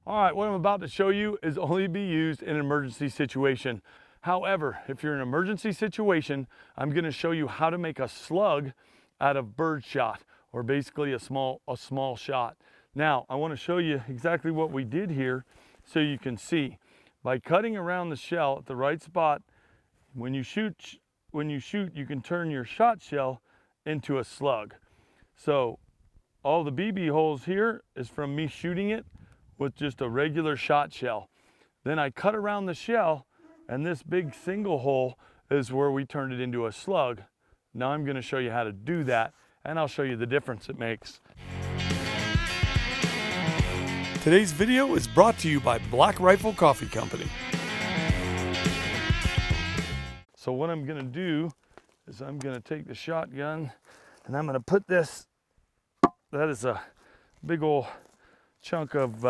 All right, what I'm about to show you is only be used in an emergency situation. However, if you're in an emergency situation, I'm going to show you how to make a slug out of birdshot, or basically a small shot. Now, I want to show you exactly what we did here so you can see. By cutting around the shell at the right spot, when you shoot, you can turn your shot shell into a slug. So all the BB holes here is from me shooting it with just a regular shot shell. Then I cut around the shell, and this big single hole is where we turned it into a slug. Now I'm going to show you how to do that, and I'll show you the difference it makes. Today's video is brought to you by Black Rifle Coffee Company. So what I'm going to do is I'm going to take the shotgun and I'm going to put this, that is a big old chunk of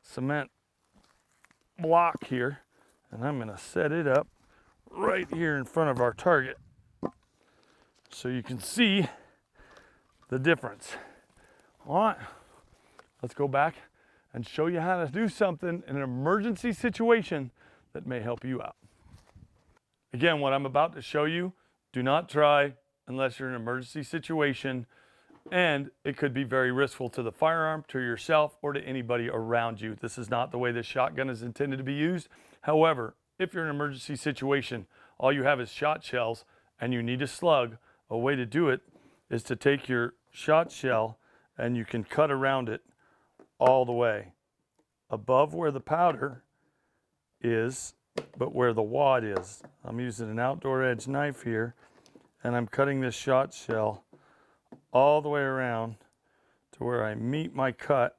cement block here, and I'm going to set it up right here in front of our target so you can see the difference. All right, let's go back and show you how to do something in an emergency situation that may help you out. Again, what I'm about to show you, do not try unless you're in an emergency situation, and it could be very riskful to the firearm, to yourself, or to anybody around you. This is not the way this shotgun is intended to be used. However, if you're in an emergency situation, all you have is shot shells and you need a slug, a way to do it is to take your shot shell and you can cut around it all the way above where the powder is, but where the wad is. I'm using an outdoor edge knife here, and I'm cutting this shot shell all the way around to where I meet my cut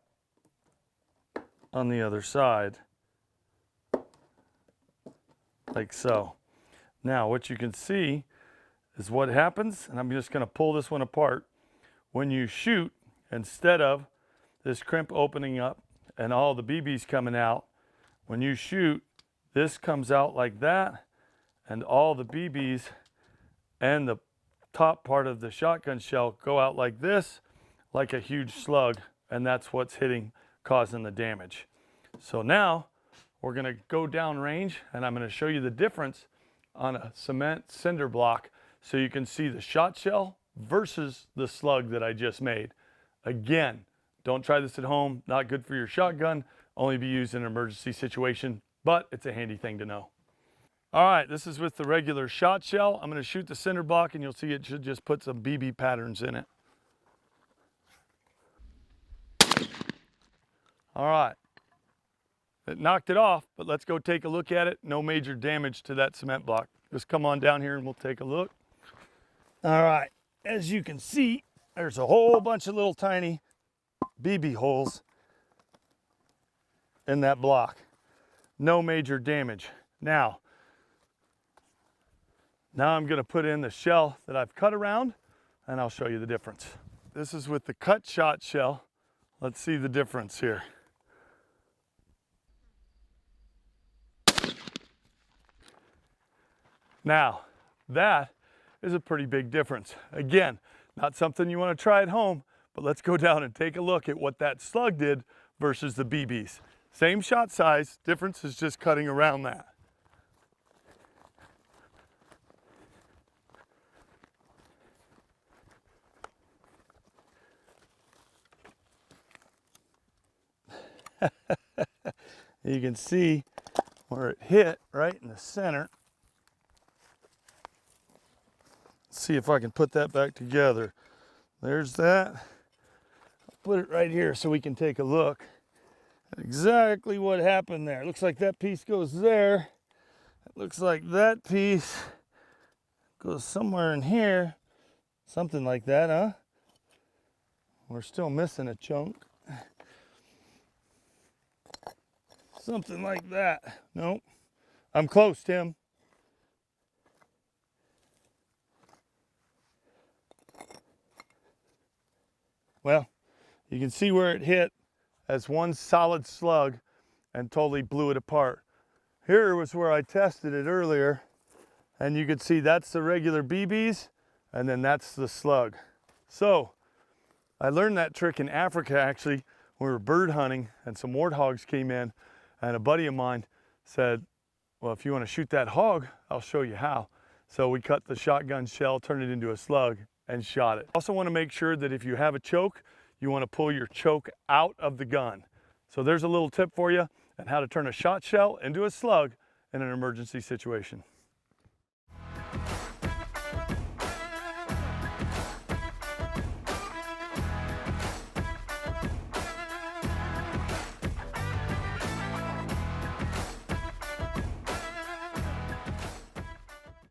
on the other side, like so. Now what you can see is what happens, and I'm just going to pull this one apart. When you shoot, instead of this crimp opening up and all the BBs coming out, when you shoot, this comes out like that, and all the BBs and the top part of the shotgun shell go out like this, like a huge slug, and that's what's hitting, causing the damage. So now we're going to go down range, and I'm going to show you the difference on a cement cinder block so you can see the shot shell versus the slug that I just made. Again, don't try this at home, not good for your shotgun, only be used in an emergency situation, but it's a handy thing to know. All right, this is with the regular shot shell. I'm going to shoot the cinder block, and you'll see it should just put some BB patterns in it. All right, it knocked it off, but let's go take a look at it. No major damage to that cement block. Just come on down here and we'll take a look. All right, as you can see, there's a whole bunch of little tiny BB holes in that block. No major damage. Now I'm going to put in the shell that I've cut around, and I'll show you the difference. This is with the cut shot shell. Let's see the difference here. Now, that is a pretty big difference. Again, not something you want to try at home, but let's go down and take a look at what that slug did versus the BBs. Same shot size, difference is just cutting around that. You can see where it hit right in the center. Let's see if I can put that back together. There's that. I'll put it right here so we can take a look at exactly what happened there. It looks like that piece goes there. It looks like that piece goes somewhere in here. Something like that, huh? We're still missing a chunk. Something like that. Nope. I'm close, Tim. Well, you can see where it hit as one solid slug and totally blew it apart. Here was where I tested it earlier, and you can see that's the regular BBs, and then that's the slug. So I learned that trick in Africa actually we were bird hunting and some warthogs came in, and a buddy of mine said, well, if you want to shoot that hog, I'll show you how. So we cut the shotgun shell, turned it into a slug, and shot it. Also want to make sure that if you have a choke, you want to pull your choke out of the gun. So there's a little tip for you on how to turn a shot shell into a slug in an emergency situation.